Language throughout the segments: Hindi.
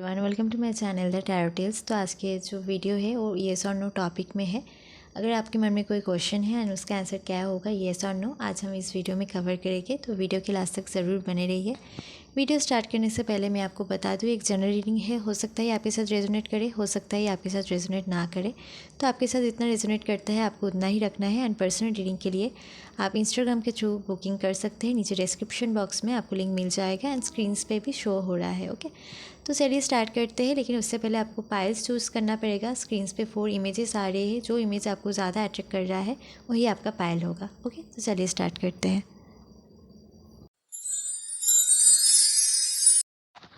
Everyone, welcome to my channel the tarot tales. तो आज के जो वीडियो है वो येस और नो टॉपिक में है। अगर आपके मन में कोई क्वेश्चन है एंड उसका आंसर क्या होगा, येस और नो, आज हम इस वीडियो में कवर करेंगे। तो वीडियो के लास्ट तक ज़रूर बने रहिए। वीडियो स्टार्ट करने से पहले मैं आपको बता दूँ, एक जनरल रीडिंग है। हो सकता है आपके साथ रेजोनेट करे, हो सकता है आपके साथ रेजोनेट ना करे। तो आपके साथ जितना रेजोनेट करता है आपको उतना ही रखना है। एंड पर्सनल रीडिंग के लिए आप इंस्टाग्राम के थ्रू बुकिंग कर सकते हैं। नीचे डिस्क्रिप्शन बॉक्स में आपको लिंक मिल जाएगा एंड स्क्रीन्स पे भी शो हो रहा है। ओके, तो चलिए स्टार्ट करते हैं। लेकिन उससे पहले आपको पाइल्स चूज़ करना पड़ेगा। स्क्रीन्स पे 4 इमेजेस आ रहे हैं। जो इमेज आपको ज़्यादा अट्रैक्ट कर रहा है वही आपका पायल होगा। ओके, तो चलिए स्टार्ट करते हैं।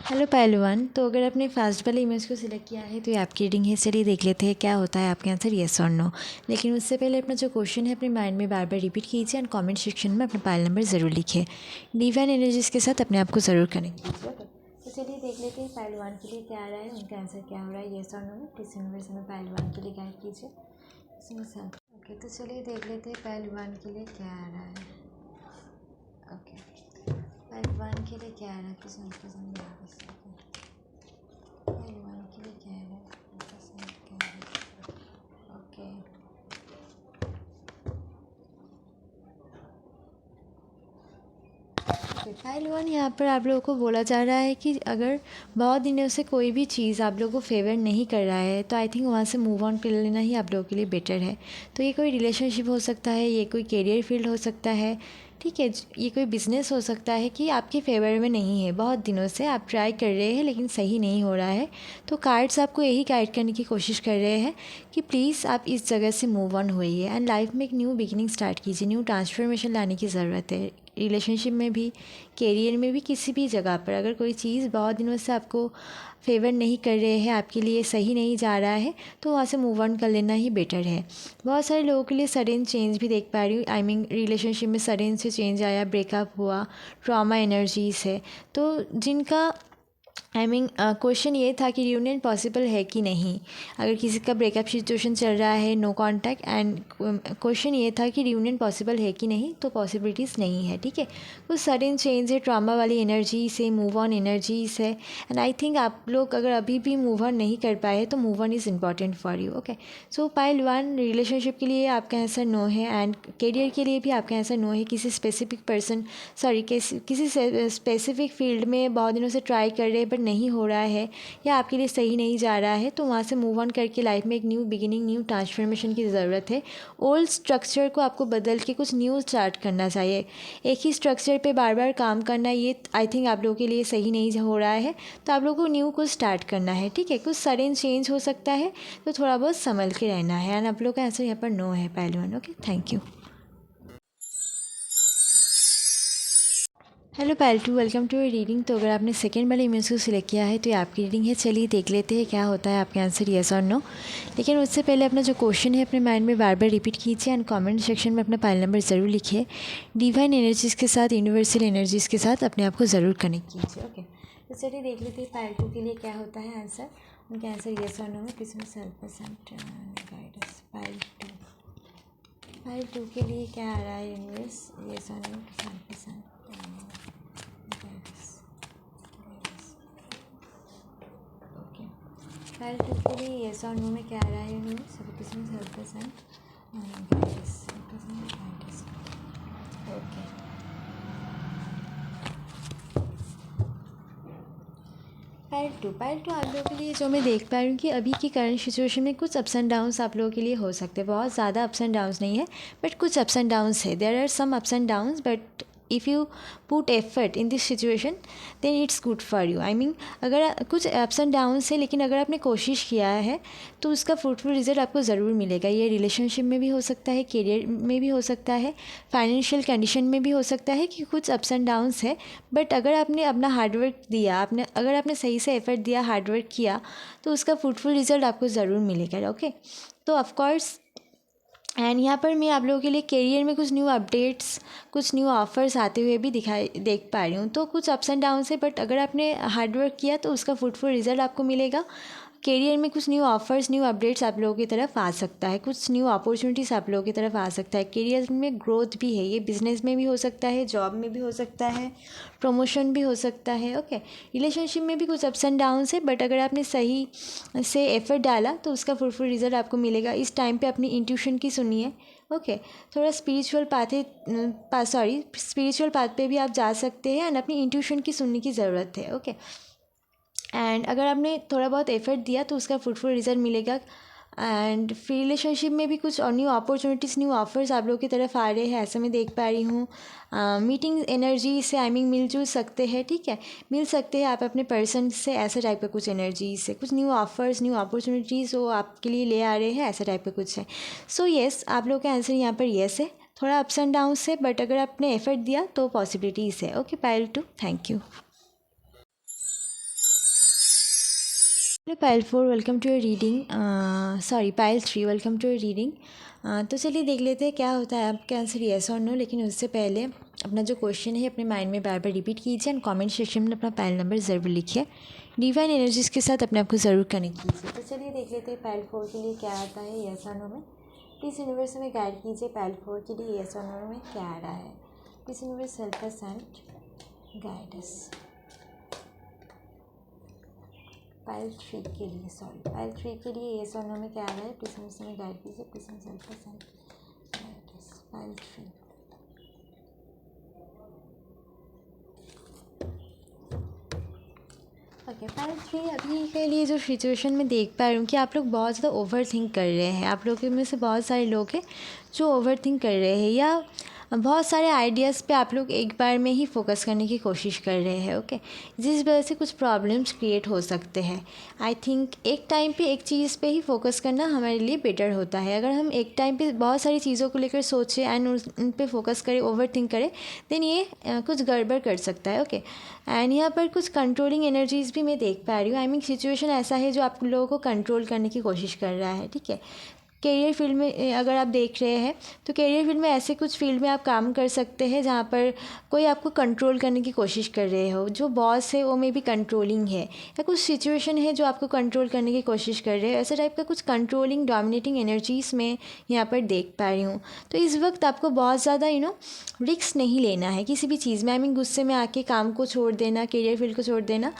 हेलो पहलवान, तो अगर आपने फास्ट वाले इमेज को सिलेक्ट किया है तो ये आपकी रीडिंग है। चलिए देख लेते हैं क्या होता है आपके आंसर, येस और नो। लेकिन उससे पहले अपना जो क्वेश्चन है अपने माइंड में बार बार रिपीट कीजिए एंड कमेंट सेक्शन में अपना पायल नंबर ज़रूर लिखिए। डिवाइन एनर्जीज के साथ अपने आप को ज़रूर कनेक्ट कीजिए। ओके, तो चलिए देख लेते हैं पहलवान के लिए क्या आ रहा है, उनका आंसर क्या हो रहा है, येस और नो में। प्लीज़ यूनिवर्स में पहलवान के लिए गाइड कीजिए। ओके, तो चलिए देख लेते हैं पहलवान के लिए क्या आ रहा है। ओके, पहलवान के लिए क्या आ रहा है, पहलवान के लिए क्या आ रहा है। ओके, पहलवान, यहाँ पर आप लोगों को बोला जा रहा है कि अगर बहुत दिनों से कोई भी चीज़ आप लोगों को फेवर नहीं कर रहा है तो आई थिंक वहाँ से मूव ऑन कर लेना ही आप लोगों के लिए बेटर है। तो ये कोई रिलेशनशिप हो सकता है, ये कोई करियर फील्ड हो सकता है, ठीक है, ये कोई बिज़नेस हो सकता है कि आपके फेवर में नहीं है। बहुत दिनों से आप ट्राई कर रहे हैं लेकिन सही नहीं हो रहा है। तो कार्ड्स आपको यही गाइड करने की कोशिश कर रहे हैं कि प्लीज़ आप इस जगह से मूव ऑन होइए एंड लाइफ में एक न्यू बिगिनिंग स्टार्ट कीजिए। न्यू ट्रांसफॉर्मेशन लाने की ज़रूरत है। रिलेशनशिप में भी, करियर में भी, किसी भी जगह पर अगर कोई चीज़ बहुत दिनों से आपको फेवर नहीं कर रहे हैं, आपके लिए सही नहीं जा रहा है, तो वहाँ से मूव ऑन कर लेना ही बेटर है। बहुत सारे लोगों के लिए सडन चेंज भी देख पा रही हूँ। आई मीन रिलेशनशिप में सडन से चेंज आया, ब्रेकअप हुआ, ट्रॉमा एनर्जीज है। तो जिनका क्वेश्चन ये था कि रियूनियन पॉसिबल है कि नहीं। अगर किसी का ब्रेकअप सिचुएशन चल रहा है, नो कांटेक्ट, एंड क्वेश्चन ये था कि रियूनियन पॉसिबल है कि नहीं, तो पॉसिबिलिटीज़ नहीं है। ठीक है, कुछ सडन चेंज है, ट्रॉमा वाली एनर्जी से, मूव ऑन एनर्जीज है। एंड आई थिंक आप लोग अगर अभी भी मूव ऑन नहीं कर पाए तो move on is important for you. Okay, so pile one, relationship के लिए आपका आंसर नो है एंड करियर के लिए भी आपका आंसर नो है। किसी स्पेसिफिक पर्सन, सॉरी, किसी स्पेसिफिक फील्ड में बहुत दिनों से ट्राई कर रहे हैं बट नहीं हो रहा है या आपके लिए सही नहीं जा रहा है, तो वहाँ से मूव ऑन करके लाइफ में एक न्यू बिगिनिंग, न्यू ट्रांसफॉर्मेशन की ज़रूरत है। ओल्ड स्ट्रक्चर को आपको बदल के कुछ न्यू स्टार्ट करना चाहिए। एक ही स्ट्रक्चर पे बार बार काम करना, ये आई थिंक आप लोगों के लिए सही नहीं हो रहा है। तो आप लोगों को न्यू कुछ स्टार्ट करना है। ठीक है, कुछ सडन चेंज हो सकता है, तो थोड़ा बहुत संभल के रहना है। एंड आप लोगों का आंसर यहाँ पर नो है, पहलवान। Okay, thank you. हेलो पायलटू, वेलकम टू योर रीडिंग। तो अगर आपने सेकेंड वाले इमेज को सिलेक्ट किया है तो ये आपकी रीडिंग है। चलिए देख लेते हैं क्या होता है आपके आंसर, येस और नो। लेकिन उससे पहले अपना जो क्वेश्चन है अपने माइंड में बार बार रिपीट कीजिए एंड कमेंट सेक्शन में अपना पाइल नंबर ज़रूर लिखिए। डिवाइन एनर्जीज़ के साथ, यूनिवर्सल एनर्जीज़ के साथ अपने आप को ज़रूर कनेक्ट कीजिए। ओके, तो चलिए देख लेते हैं पायलटू के लिए क्या होता है आंसर। उनका आंसर येस और नो में। किसी में 100% गाइडेंस। पायलटू के लिए क्या आ रहा है यूनिवर्स, येस और नो, 100%। फाइल टू के लिए येस और नो में क्या आ रहा है यूनिवर्स, सभी किस्म 100%। ओके, पाइल टू आप लोगों के लिए जो मैं देख पा रही हूँ कि अभी की करंट सिचुएशन में कुछ अप्स एंड डाउन्स आप लोगों के लिए हो सकते हैं। बहुत ज़्यादा अप्स एंड डाउन्स नहीं है बट कुछ अप्स एंड डाउन्स है। There are some ups and downs but if you put effort in this situation then it's good for you. I mean अगर कुछ अप्स एंड डाउन्स है लेकिन अगर आपने कोशिश किया है तो उसका फ्रूटफुल रिजल्ट आपको ज़रूर मिलेगा। ये रिलेशनशिप में भी हो सकता है, करियर में भी हो सकता है, फाइनेंशियल कंडीशन में भी हो सकता है कि कुछ अप्स एंड डाउन्स है। बट अगर आपने अपना हार्डवर्क दिया, अगर आपने सही से एफर्ट दिया, हार्डवर्क किया, तो उसका फ्रूटफुल रिजल्ट आपको ज़रूर मिलेगा। ओके, तो ऑफकोर्स एंड यहाँ पर मैं आप लोगों के लिए करियर में कुछ न्यू अपडेट्स, कुछ न्यू ऑफर्स आते हुए भी देख पा रही हूँ। तो कुछ अप्स एंड डाउन्स है बट अगर आपने हार्डवर्क किया तो उसका फ्रूटफुल रिजल्ट आपको मिलेगा। करियर में कुछ न्यू ऑफर्स, न्यू अपडेट्स आप लोगों की तरफ आ सकता है, कुछ न्यू अपॉर्चुनिटीज़ आप लोगों की तरफ आ सकता है। करियर में ग्रोथ भी है, ये बिजनेस में भी हो सकता है, जॉब में भी हो सकता है, प्रमोशन भी हो सकता है। ओके, रिलेशनशिप में भी कुछ अप्स एंड डाउन्स है, बट अगर आपने सही से एफर्ट डाला तो उसका फुलफुल रिजल्ट आपको मिलेगा। इस टाइम पे अपनी इंट्यूशन की सुनिए। ओके, थोड़ा स्पिरिचुअल पाथ पे भी आप जा सकते हैं एंड अपनी इंट्यूशन की सुनने की ज़रूरत है। ओके, एंड अगर आपने थोड़ा बहुत एफर्ट दिया तो उसका फ्रूटफुल रिजल्ट मिलेगा। एंड फिर रिलेशनशिप में भी कुछ और न्यू अपॉर्चुनिटीज़, न्यू ऑफर्स आप लोगों की तरफ आ रहे हैं, ऐसा मैं देख पा रही हूँ। मीटिंग एनर्जी से मिलजुल सकते हैं, ठीक है, मिल सकते हैं आप अपने पर्सन से, ऐसा टाइप का कुछ एनर्जी से कुछ न्यू ऑफर्स, न्यू अपॉर्चुनिटीज़ वो आपके लिए ले आ रहे हैं, ऐसा टाइप का कुछ है। सो येस, आप लोगों का आंसर यहाँ पर येस है। थोड़ा अप्स एंड डाउन्स है, बट अगर आपने एफर्ट दिया तो पॉसिबिलिटीज़ है। Okay, pile 2, thank you. Pile 4, welcome to your reading. Pile 3, welcome to your reading. तो चलिए देख लेते हैं क्या होता है आपका आंसर, येस और नो। लेकिन उससे पहले अपना जो क्वेश्चन है अपने माइंड में बार बार रिपीट कीजिए एंड कमेंट सेक्शन में अपना पाइल नंबर ज़रूर लिखिए। डिवाइन एनर्जीज़ के साथ अपने आप को ज़रूर कनेक्ट कीजिए। तो चलिए देख लेते हैं पाइल 4 के लिए क्या आता है, येस और नो में। प्लीज़ यूनिवर्स में गाइड कीजिए पाइल 4 के लिए येस और नो में क्या आ रहा है। Please universe help us and guide us. Pile 3 के लिए, पाइल 3 के लिए येस और नो में क्या आ रहा है, प्लीज़ मुझसे में गाइड कीजिए। प्लीज़ मुझे help us and guide us. Pile 3, okay, pile 3 अभी के लिए जो सिचुएशन में देख पा रही हूँ कि आप लोग बहुत ज़्यादा ओवर थिंक कर रहे हैं। आप लोगों में से बहुत सारे लोग हैं जो ओवर थिंक कर रहे हैं, या बहुत सारे आइडियाज़ पे आप लोग एक बार में ही फोकस करने की कोशिश कर रहे हैं। ओके, जिस वजह से कुछ प्रॉब्लम्स क्रिएट हो सकते हैं। आई थिंक एक टाइम पे एक चीज़ पे ही फोकस करना हमारे लिए बेटर होता है। अगर हम एक टाइम पे बहुत सारी चीज़ों को लेकर सोचें एंड उन पे फोकस करें, ओवर थिंक करें, देन ये कुछ गड़बड़ कर सकता है। ओके, एंड यहाँ पर कुछ कंट्रोलिंग एनर्जीज़ भी मैं देख पा रही हूँ। आई मीन सिचुएशन ऐसा है जो आप लोगों को कंट्रोल करने की कोशिश कर रहा है, ठीक है। करियर फील्ड में अगर आप देख रहे हैं तो करियर फील्ड में ऐसे कुछ फील्ड में आप काम कर सकते हैं जहाँ पर कोई आपको कंट्रोल करने की कोशिश कर रहे हो। जो बॉस है वो मे बी कंट्रोलिंग है, या कुछ सिचुएशन है जो आपको कंट्रोल करने की कोशिश कर रहे हैं। ऐसा टाइप का कुछ कंट्रोलिंग, डोमिनेटिंग एनर्जीज़ में यहाँ पर देख पा रही हूँ। तो इस वक्त आपको बहुत ज़्यादा रिस्क नहीं लेना है किसी भी चीज़ में। आई मीन गुस्से में आके काम को छोड़ देना, करियर फील्ड को छोड़ देना,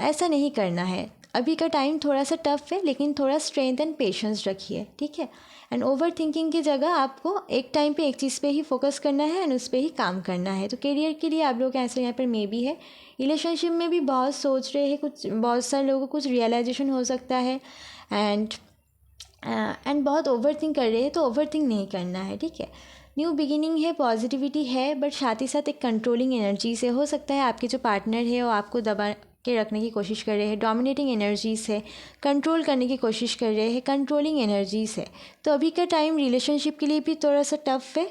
ऐसा नहीं करना है। अभी का टाइम थोड़ा सा टफ है, लेकिन थोड़ा स्ट्रेंथ एंड पेशेंस रखिए, ठीक है। एंड ओवर थिंकिंग की जगह आपको एक टाइम पे एक चीज़ पे ही फोकस करना है एंड उस पर ही काम करना है। तो करियर के लिए आप लोग का आंसर यहाँ पर मे बी है। रिलेशनशिप में भी बहुत सोच रहे हैं, कुछ बहुत सारे लोगों को कुछ रियलाइजेशन हो सकता है एंड बहुत ओवर थिंक कर रहे हैं, तो ओवर थिंक नहीं करना है, ठीक है। न्यू बिगिनिंग है, पॉजिटिविटी है, बट साथ ही साथ एक कंट्रोलिंग एनर्जी से हो सकता है आपके जो पार्टनर है वो आपको दबा के रखने की कोशिश कर रहे हैं। डोमिनेटिंग एनर्जीज है, कंट्रोल करने की कोशिश कर रहे हैं, कंट्रोलिंग एनर्जीज है। तो अभी का टाइम रिलेशनशिप के लिए भी थोड़ा सा टफ है,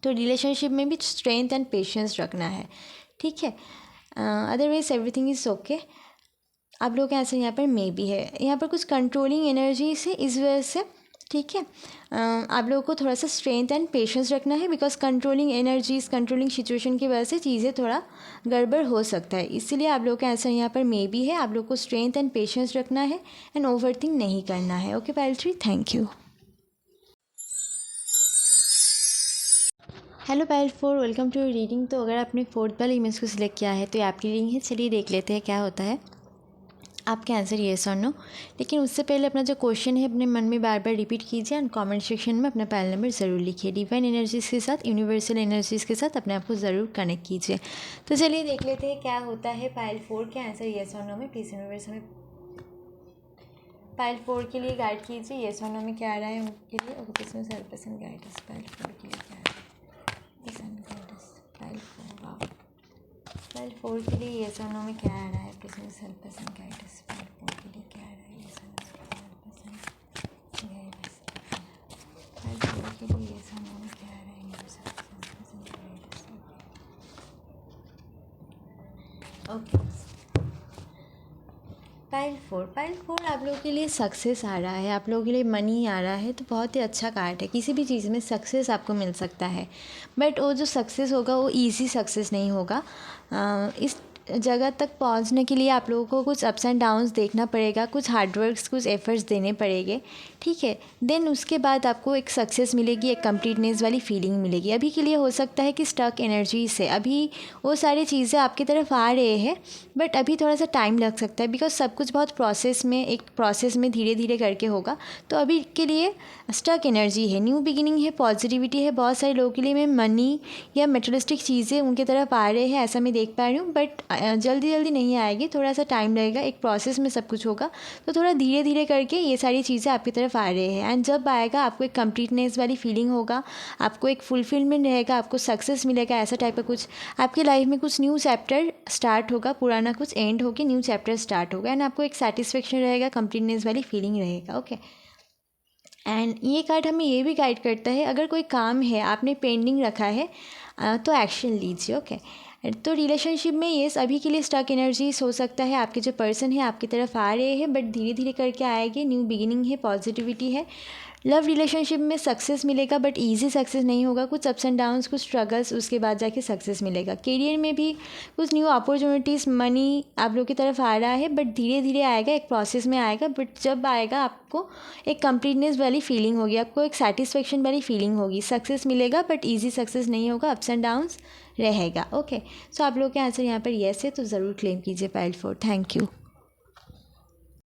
तो रिलेशनशिप में भी स्ट्रेंथ एंड पेशेंस रखना है, ठीक है। Otherwise everything is okay. आप लोगों के आंसर यहाँ पर मे भी है। यहाँ पर कुछ कंट्रोलिंग एनर्जीज है, इस वजह से, ठीक है। आप लोगों को थोड़ा सा स्ट्रेंथ एंड पेशेंस रखना है, because controlling energies, controlling situation की वजह से चीज़ें थोड़ा गड़बड़ हो सकता है। इसीलिए आप लोगों का आंसर यहाँ पर मे बी है। आप लोग को स्ट्रेंथ एंड पेशेंस रखना है एंड ओवर थिंक नहीं करना है। Okay pile 3, thank you. Hello pile 4, welcome to reading. तो अगर आपने 4th वाले इमेज को सिलेक्ट किया है तो ये आपकी रीडिंग है। चलिए देख लेते हैं क्या होता है आपके आंसर, येस और नो। लेकिन उससे पहले अपना जो क्वेश्चन है अपने मन में बार बार रिपीट कीजिए एंड कमेंट सेक्शन में अपना पाइल नंबर ज़रूर लिखिए। डिवाइन एनर्जीज़ के साथ, यूनिवर्सल एनर्जीज़ के साथ अपने आप को ज़रूर कनेक्ट कीजिए। तो चलिए देख लेते हैं क्या होता है पाइल 4 के आंसर, येस और नो में। प्लीज़ यूनिवर्स में पाइल 4 के लिए गाइड कीजिए, येस और नो में क्या आ रहा है उनके लिए। ओके, इसमें 100% गाइडेंस पाइल 4 के लिए क्या आ रहा है, पाइल 4। वाह, पाइल 4 के लिए येस और नो में क्या आ रहा है, प्लीज़ मुझे 100% गाइडेंस। पाइल 4 के लिए क्या आ रहा है, येस और नो में 100% गाइडेंस। पाइल 4 के लिए येस और नो में क्या आ रहा है, मुझे 100% गाइडेंस। ओके, पाइल 4 आप लोगों के लिए सक्सेस आ रहा है, आप लोगों के लिए मनी आ रहा है। तो बहुत ही अच्छा कार्ड है। किसी भी चीज़ में सक्सेस आपको मिल सकता है, बट वो जो सक्सेस होगा वो इजी सक्सेस नहीं होगा। जगह तक पहुंचने के लिए आप लोगों को कुछ अप्स एंड डाउन्स देखना पड़ेगा, कुछ हार्डवर्क्स, कुछ एफर्ट्स देने पड़ेंगे, ठीक है। देन उसके बाद आपको एक सक्सेस मिलेगी, एक कंप्लीटनेस वाली फीलिंग मिलेगी। अभी के लिए हो सकता है कि स्टक एनर्जी से अभी वो सारी चीज़ें आपकी तरफ आ रहे हैं, बट अभी थोड़ा सा टाइम लग सकता है, बिकॉज सब कुछ बहुत एक प्रोसेस में धीरे धीरे करके होगा। तो अभी के लिए स्टक एनर्जी है, न्यू बिगिनिंग है, पॉजिटिविटी है। बहुत सारे लोगों के लिए मैं मनी या मेटेरियलिस्टिक चीज़ें उनके तरफ आ रहे हैं, ऐसा मैं देख पा रही हूँ, बट जल्दी जल्दी नहीं आएगी, थोड़ा सा टाइम लगेगा, एक प्रोसेस में सब कुछ होगा। तो थोड़ा धीरे धीरे करके ये सारी चीज़ें आपकी तरफ आ रहे हैं, एंड जब आएगा आपको एक कंप्लीटनेस वाली फीलिंग होगा, आपको एक फुलफिलमेंट रहेगा, आपको सक्सेस मिलेगा, ऐसा टाइप का कुछ आपकी लाइफ में कुछ न्यू चैप्टर स्टार्ट होगा, पुराना कुछ एंड होकर न्यू चैप्टर स्टार्ट होगा, एंड आपको एक सेटिस्फेक्शन रहेगा, कंप्लीटनेस वाली फीलिंग रहेगा। ओके, एंड ये कार्ड हमें ये भी गाइड करता है, अगर कोई काम है आपने पेंडिंग रखा है तो एक्शन लीजिए। ओके, तो रिलेशनशिप में ये अभी के लिए स्टक एनर्जीज हो सकता है, आपके जो पर्सन है आपकी तरफ आ रहे हैं, बट धीरे धीरे करके आएंगे, न्यू बिगिनिंग है, पॉजिटिविटी है। लव रिलेशनशिप में सक्सेस मिलेगा, बट इजी सक्सेस नहीं होगा, कुछ अप्स एंड डाउन्स, कुछ स्ट्रगल्स, उसके बाद जाके सक्सेस मिलेगा। करियर में भी कुछ न्यू अपॉर्चुनिटीज़, मनी आप लोग की तरफ आ रहा है, बट धीरे धीरे आएगा, एक प्रोसेस में आएगा, बट जब आएगा आपको एक कंप्लीटनेस वाली फीलिंग होगी, आपको एक सेटिस्फेक्शन वाली फीलिंग होगी, सक्सेस मिलेगा, बट ईजी सक्सेस नहीं होगा, अप्स एंड डाउन्स रहेगा। ओके, सो आप लोग के आंसर यहाँ पर येस है, तो ज़रूर क्लेम कीजिए पाइल 4। Thank you.